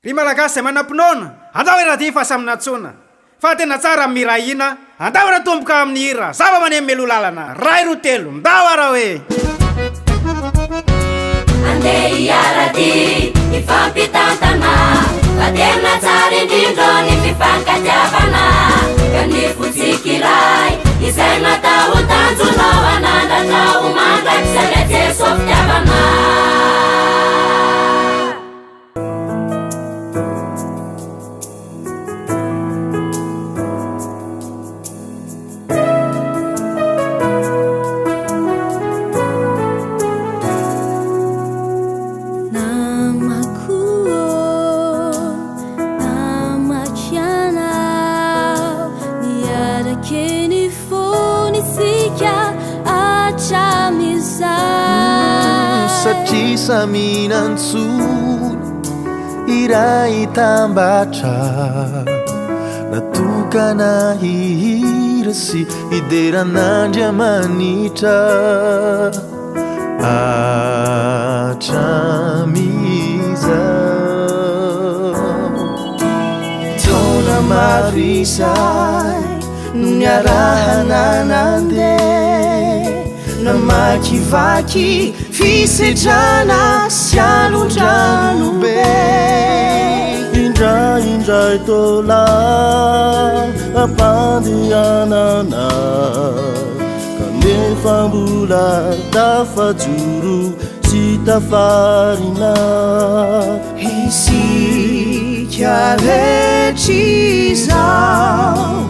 ry malagasy zay manam-pinoana andao raha ty fahasaminatsona fa tena tsara mirahina andao raha tomboka amin'ny hira zava-manemy melolalana ray ro telo ndao ara hoe andeha hiarady ifampitantana fa tena tsara indrindra ny fifankatiavana ka ny fotsikiray izay natao tanjonao anandratrao mandraky sanajeso fitiavana saminantsony iray tambatra natokana hihira sy hideran'Andriamanitra hatramizao taona maro izay no niarahana nandeha namakivaky fisedrana sy alondrano be indraindray tola ampandehanana kanefa mbola tafajoro sy tafarina isika rehetr'izao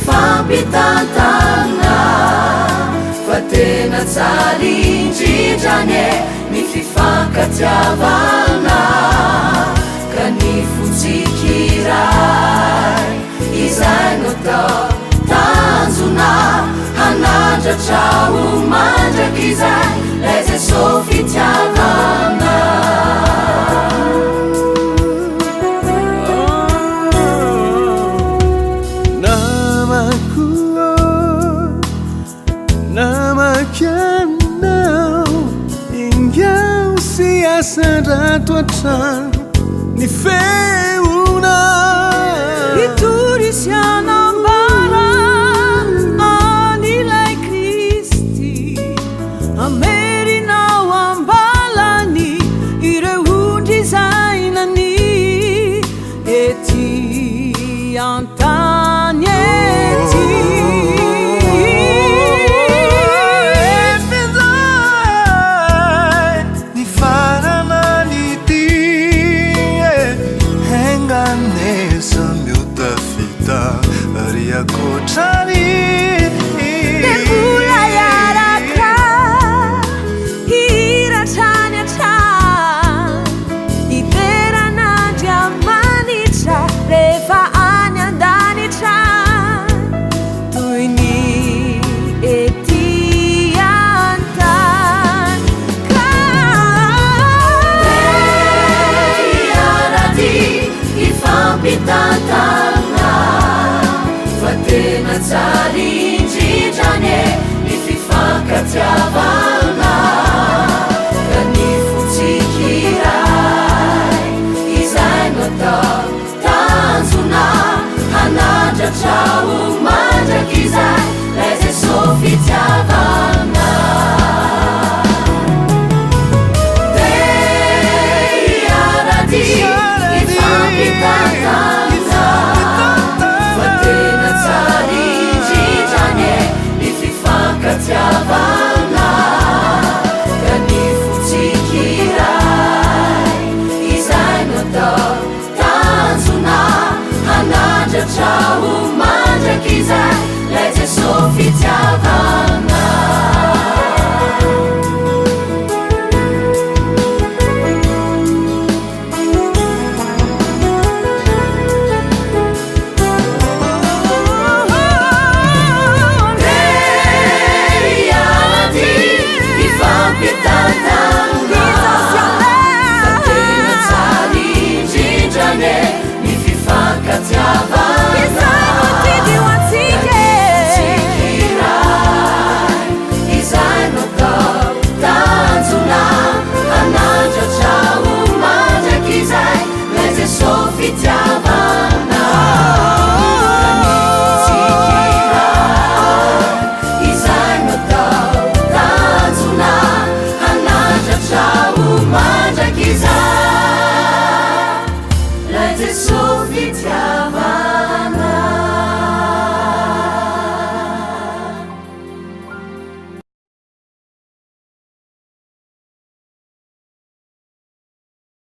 ifampitantana fa tena tsara indrindrane ny fifankatiavana ka ny fotsikiray izay natao tanjona hanandratrao mandraky izay lay zay so fitiavana Sandratoatrano ny feona itorisanambara anilay Kristy amerinao ambalany ireo ondrizainany ety antany ety Nebula yaraka hiratrany atrany iteran'Andriamanitra rehefa any an-danitany toy ny ety antany ka yarady ifampitantana fa tena tsara indrindrane ny fifankatiavana